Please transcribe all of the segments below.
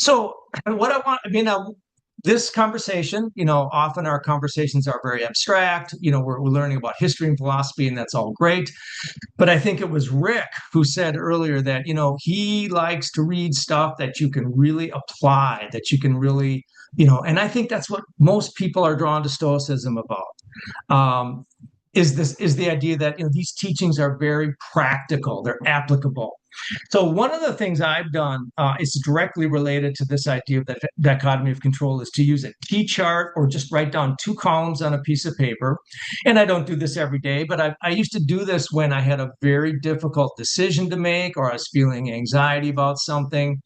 So what I want, I mean, this conversation, often our conversations are very abstract. We're learning about history and philosophy, and that's all great. But I think it was Rick who said earlier that, he likes to read stuff that you can really apply, that you can really, and I think that's what most people are drawn to Stoicism about. Is the idea that these teachings are very practical, they're applicable. So one of the things I've done is directly related to this idea of the dichotomy of control is to use a T chart or just write down two columns on a piece of paper. And I don't do this every day, but I used to do this when I had a very difficult decision to make or I was feeling anxiety about something.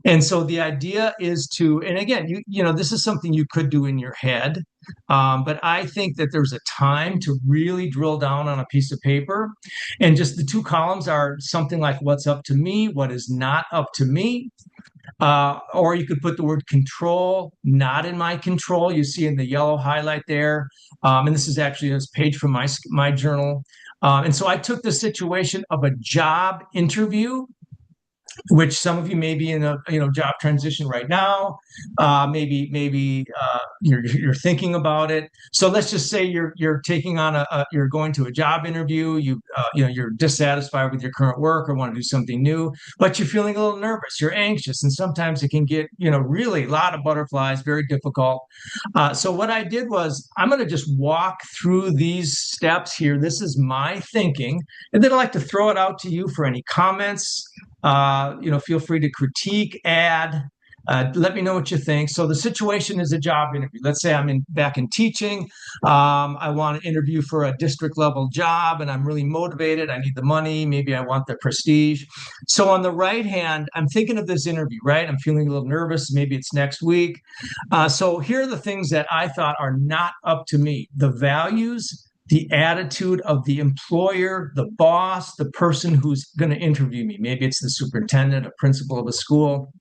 And so the idea is to, and again, this is something you could do in your head, but I think that there's a time to really drill down on a piece of paper, and just the two columns are something like what's up to me, what is not up to me. Or you could put the word control, not in my control. You see in the yellow highlight there, and this is actually this page from my journal. And so I took the situation of a job interview, which some of you may be in a job transition right now. Maybe you're thinking about it. So let's just say you're taking on you're going to a job interview. You're dissatisfied with your current work or want to do something new, but you're feeling a little nervous. You're anxious, and sometimes it can get really a lot of butterflies, very difficult. So what I did was I'm going to just walk through these steps here. This is my thinking, and then I'd like to throw it out to you for any comments. Feel free to critique, add, let me know what you think. So the situation is a job interview. Let's say I'm back in teaching. I want to interview for a district level job and I'm really motivated. I need the money. Maybe I want the prestige. So on the right hand, I'm thinking of this interview, right? I'm feeling a little nervous. Maybe it's next week. So here are the things that I thought are not up to me. The values, the attitude of the employer, the boss, the person who's going to interview me. Maybe it's the superintendent, a principal of a school.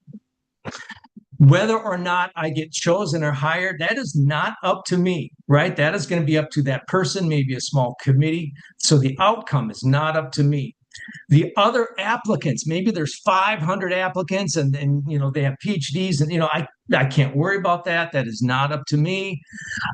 Whether or not I get chosen or hired, that is not up to me, right? That is going to be up to that person, maybe a small committee. So the outcome is not up to me. The other applicants, maybe there's 500 applicants and they have PhDs and I can't worry about that. That is not up to me.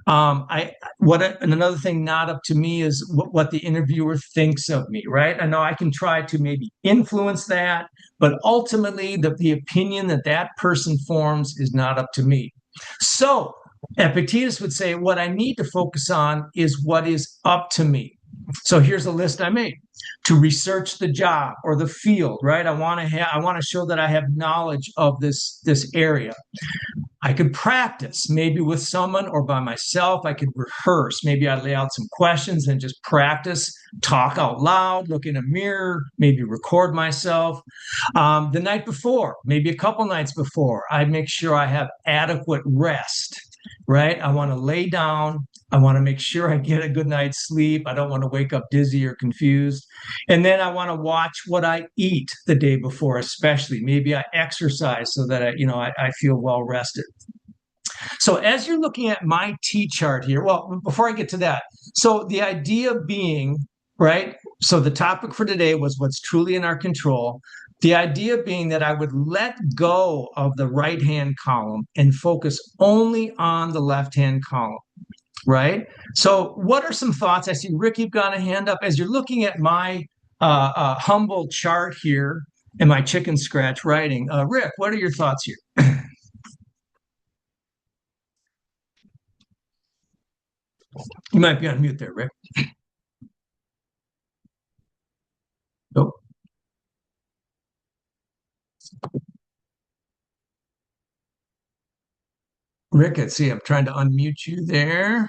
And another thing not up to me is what the interviewer thinks of me, right? I know I can try to maybe influence that, but ultimately the opinion that person forms is not up to me. So Epictetus would say, what I need to focus on is what is up to me. So here's a list I made: to research the job or the field, right? I want to show that I have knowledge of this area. I could practice, maybe with someone or by myself. I could rehearse. Maybe I'd lay out some questions and just practice, talk out loud, look in a mirror, maybe record myself. The night before, maybe a couple nights before, I'd make sure I have adequate rest, right? I want to lay down. I want to make sure I get a good night's sleep. I don't want to wake up dizzy or confused. And then I want to watch what I eat the day before, especially. Maybe I exercise so that I feel well rested. So as you're looking at my T chart here, well, before I get to that, so the idea being, right? So the topic for today was what's truly in our control. The idea being that I would let go of the right-hand column and focus only on the left-hand column. Right. So what are some thoughts? I see, Rick, you've got a hand up. As you're looking at my humble chart here and my chicken scratch writing, Rick, what are your thoughts here? You might be on mute there, Rick. Nope. Rick, let's see. I'm trying to unmute you there.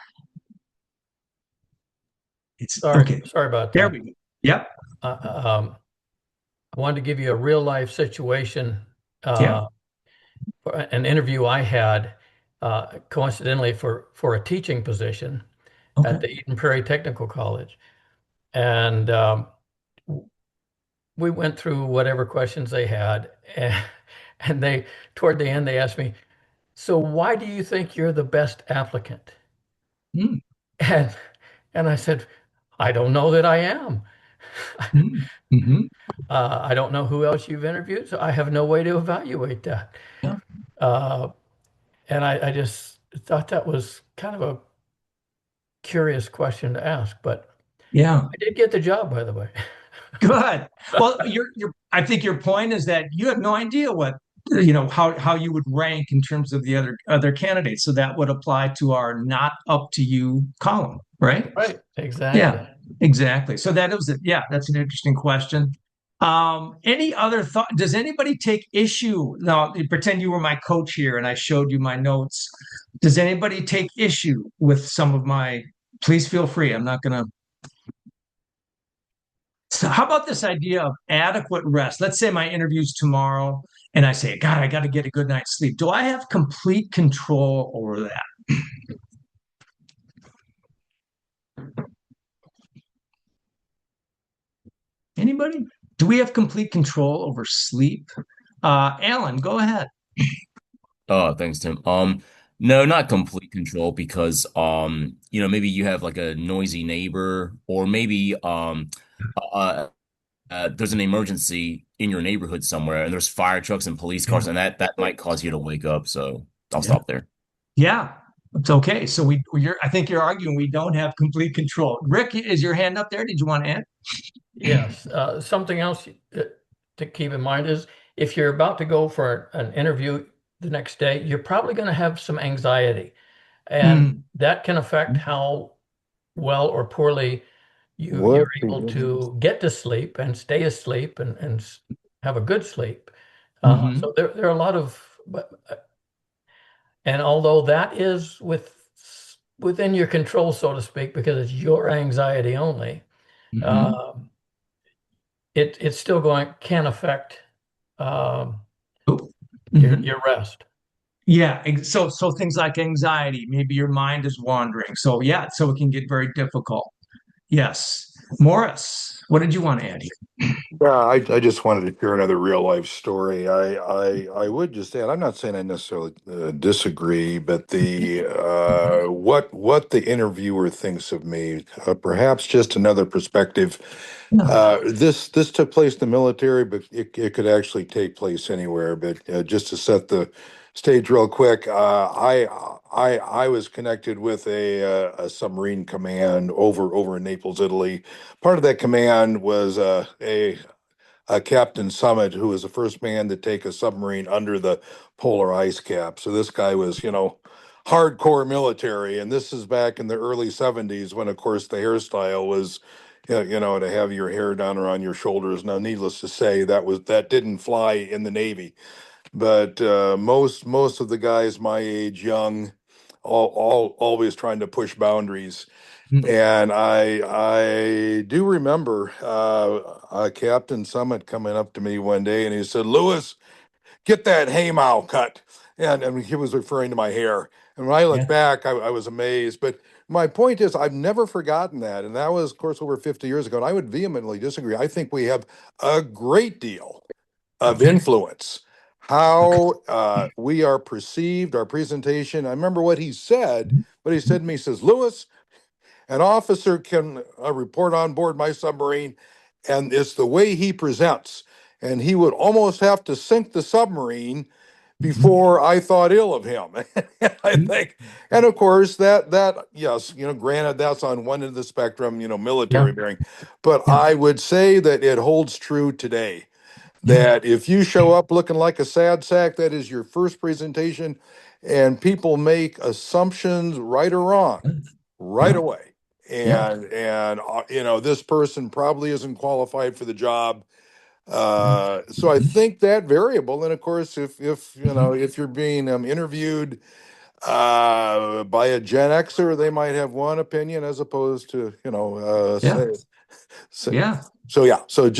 It's okay. Sorry about that. There we go. Yep. I wanted to give you a real life situation. Yeah. For an interview I had, coincidentally for a teaching position at the Eden Prairie Technical College. And we went through whatever questions they had. And they, toward the end, they asked me, so why do you think you're the best applicant? Mm. And I said, I don't know that I am. Mm-hmm. I don't know who else you've interviewed, so I have no way to evaluate that. Yeah. Uh, and I just thought that was kind of a curious question to ask, but Yeah. I did get the job, by the way. Good. Well, I think your point is that you have no idea what, how you would rank in terms of the other candidates. So that would apply to our not up to you column, right? Right, exactly. Yeah, exactly. So that was it. Yeah, that's an interesting question. Any other thought? Does anybody take issue? Now, pretend you were my coach here and I showed you my notes. Does anybody take issue with some of my? Please feel free. I'm not going to. So, how about this idea of adequate rest? Let's say my interview's tomorrow and I say, God, I got to get a good night's sleep. Do I have complete control over that? Anybody? Do we have complete control over sleep? Alan, go ahead. Oh, thanks, Tim. No, not complete control because maybe you have like a noisy neighbor, or maybe uh, there's an emergency in your neighborhood somewhere, and there's fire trucks and police cars, Yeah. and that might cause you to wake up. So I'll Yeah. stop there. Yeah. It's okay. So I think you're arguing we don't have complete control. Rick, is your hand up there? Did you want to add? Yes. Something else to keep in mind is if you're about to go for an interview the next day, you're probably going to have some anxiety, and Mm, that can affect how well or poorly you're What able the to get to sleep and stay asleep and have a good sleep. hmm So there are a lot of, and although that is within your control, so to speak, because it's your anxiety only, hmm um, it's still going can affect um, hmm your rest. Yeah. So things like anxiety, maybe your mind is wandering. So yeah, so it can get very difficult. Yes. Morris, what did you want to add here? Yeah, I just wanted to share another real life story. I would just add, I'm not saying I necessarily disagree, but the what the interviewer thinks of me, perhaps just another perspective. Yeah. This took place in the military, but it could actually take place anywhere. But just to set the stage real quick, I was connected with a submarine command over in Naples, Italy. Part of that command was a Captain Summit, who was the first man to take a submarine under the polar ice cap. So this guy was, hardcore military, and this is back in the early '70s when, of course, the hairstyle was, to have your hair down around your shoulders. Now, needless to say, that didn't fly in the Navy, but most of the guys my age, young, all always trying to push boundaries. Mm, And I do remember Captain Summit coming up to me one day and he said, "Lewis, get that haymow cut." And he was referring to my hair. And when I look yeah. back, I was amazed. But my point is, I've never forgotten that. And that was, of course, over 50 years ago. And I would vehemently disagree. I think we have a great deal of Okay. influence. Okay. How we are perceived, our presentation. I remember what he said. What he said to me, he says, "Lewis, an officer can report on board my submarine, and it's the way he presents. And he would almost have to sink the submarine Mhm. before I thought ill of him." I think, and of course, that yes, granted that's on one end of the spectrum, Yeah. military bearing, but Yeah. I would say that it holds true today. Yeah. That if you show up looking like a sad sack, that is your first presentation, and people make assumptions, right or wrong, right Yeah. away. Yeah. And this person probably isn't qualified for the job. So I think that variable. And of course, if Mhm. if you're being interviewed by a Gen Xer, they might have one opinion as opposed to Yeah. say Yeah. so. Yeah. So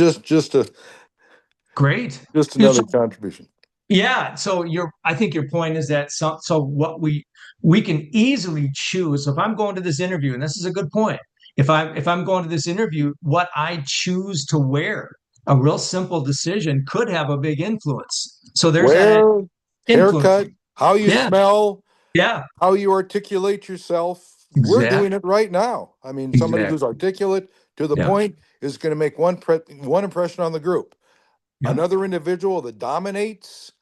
Great. just You know, so another contribution. yeah, so I think your point is that so what we can easily choose. So if I'm going to this interview, and this is a good point, if I'm going to this interview, what I choose to wear, a real simple decision could have a big influence. So there's that Where, influence. haircut, how you Yeah, smell, yeah, how you articulate yourself. We're doing exactly, it right now. I mean, somebody who's exactly. articulate to the Yeah, point is going to make one impression on the group. yeah, Another individual that dominates,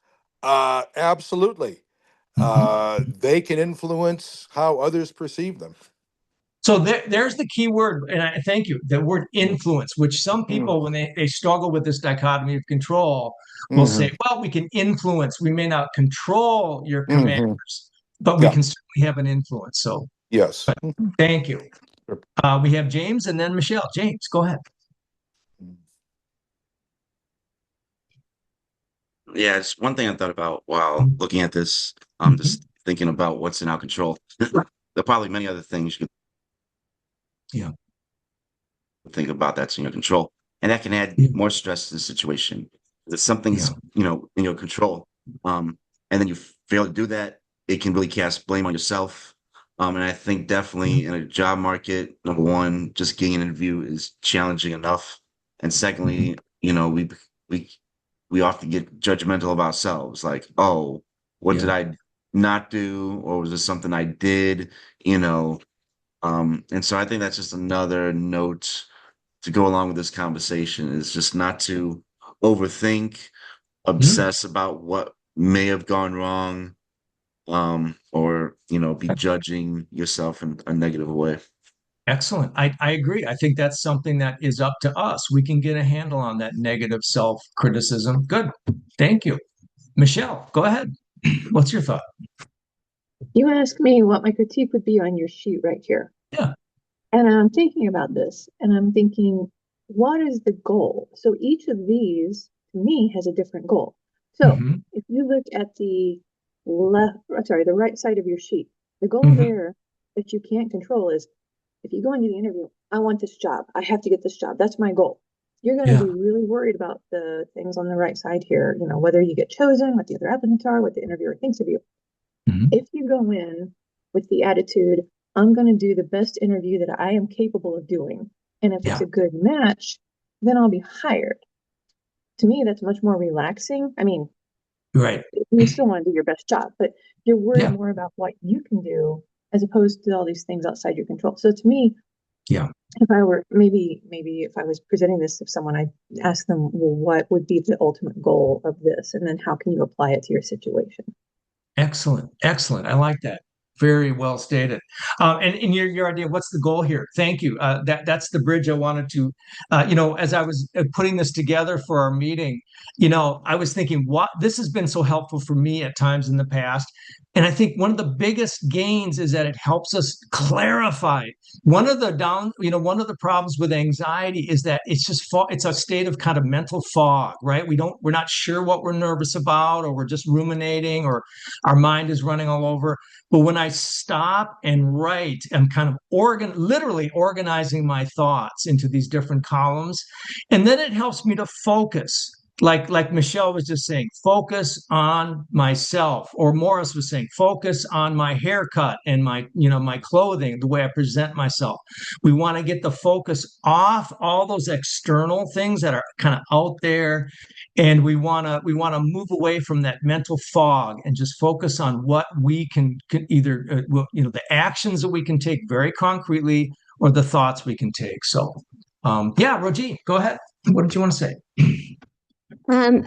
Absolutely. They can influence how others perceive them. So there's the key word, and I thank you. The word influence, which some Mm. people, when they struggle with this dichotomy of control, will say, Hmm. "Well, we can influence. We may not control your Hmm. commanders, but we Yeah. can certainly have an influence." So, Yes. thank you. We have James and then Michelle. James, go ahead. Yeah, it's one thing I thought about while looking at this. Mhm. Just thinking about what's in our control. There are probably many other things you Yeah. can think about that's in your control, and that can add Yeah. more stress to the situation. If Yeah. something's in your control, and then you fail to do that, it can really cast blame on yourself. And I think Yeah. definitely in a job market, number one, just getting an interview is challenging enough, and Mhm. secondly, we we often get judgmental of ourselves, like, oh, what Yeah. did I not do, or was this something I did? You know, and so I think that's just another note to go along with this conversation is just not to overthink, Mm. obsess about what may have gone wrong, or be judging yourself in a negative way. Excellent. I agree. I think that's something that is up to us. We can get a handle on that negative self-criticism. Good. Thank you. Michelle, go ahead. What's your thought? You asked me what my critique would be on your sheet right here. Yeah. And I'm thinking about this and I'm thinking, what is the goal? So each of these, to me, has a different goal. So Hmm. if you look at the the right side of your sheet, the goal Hmm. there that you can't control is if you go into the interview, I want this job. I have to get this job. That's my goal. You're going to Yeah. be really worried about the things on the right side here, whether you get chosen, what the other applicants are, what the interviewer thinks of you. Hmm. If you go in with the attitude, I'm going to do the best interview that I am capable of doing, and if it's Yeah. a good match, then I'll be hired. To me, that's much more relaxing. I mean, Right. you still want to do your best job, but you're worried Yeah. more about what you can do as opposed to all these things outside your control. So to me, Yeah. if I were maybe if I was presenting this to someone, I'd ask them, well, what would be the ultimate goal of this? And then how can you apply it to your situation? Excellent. Excellent. I like that. Very well stated. And your idea, what's the goal here? Thank you. That's the bridge I wanted to, as I was putting this together for our meeting, I was thinking, what this has been so helpful for me at times in the past. And I think one of the biggest gains is that it helps us clarify. One of the problems with anxiety is that it's a state of kind of mental fog, right? We're not sure what we're nervous about, or we're just ruminating, or our mind is running all over. But when I stop and write, I'm kind of literally organizing my thoughts into these different columns. And then it helps me to focus. Like Michelle was just saying, focus on myself, or Morris was saying, focus on my haircut and my clothing, the way I present myself. We want to get the focus off all those external things that are kind of out there, and we want to move away from that mental fog and just focus on what we can either the actions that we can take very concretely, or the thoughts we can take. So yeah, Roji, go ahead. What did you want to say? Have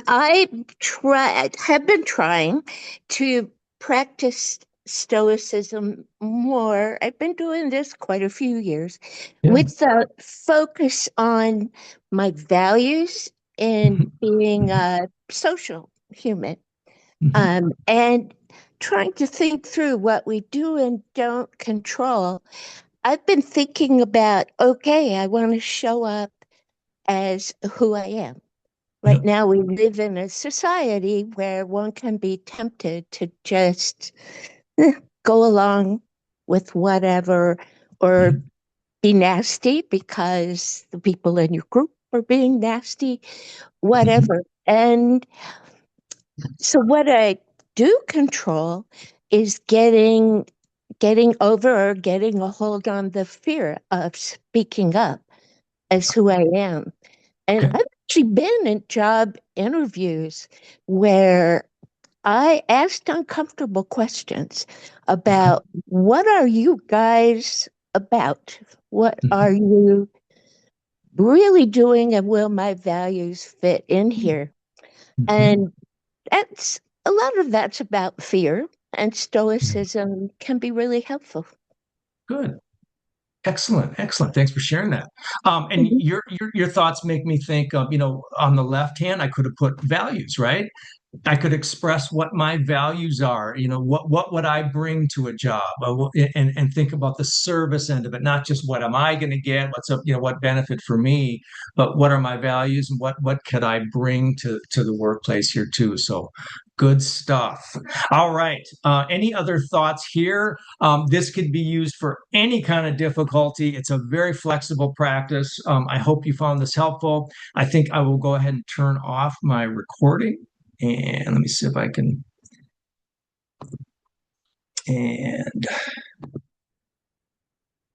been trying to practice stoicism more. I've been doing this quite a few years Yeah. with a focus on my values and being a social human, Mhm. and trying to think through what we do and don't control. I've been thinking about, okay, I want to show up as who I am. Yeah. Right now, we live in a society where one can be tempted to just go along with whatever, or Mhm. be nasty because the people in your group are being nasty, whatever. And so, what I do control is getting over, or getting a hold on the fear of speaking up as who I am. And Okay. I've actually been in job interviews where I asked uncomfortable questions about, what are you guys about? What are Mhm. you really doing? And will my values fit in here? Mhm. And that's a lot of that's about fear, and Stoicism can be really helpful. Good. Excellent, excellent. Thanks for sharing that. And Mhm. your thoughts make me think. On the left hand, I could have put values, right? I could express what my values are. What would I bring to a job, and think about the service end of it, not just what am I going to get, what benefit for me, but what are my values and what could I bring to the workplace here too. So good stuff. All right. Any other thoughts here? This could be used for any kind of difficulty. It's a very flexible practice. I hope you found this helpful. I think I will go ahead and turn off my recording. And let me see if I can. And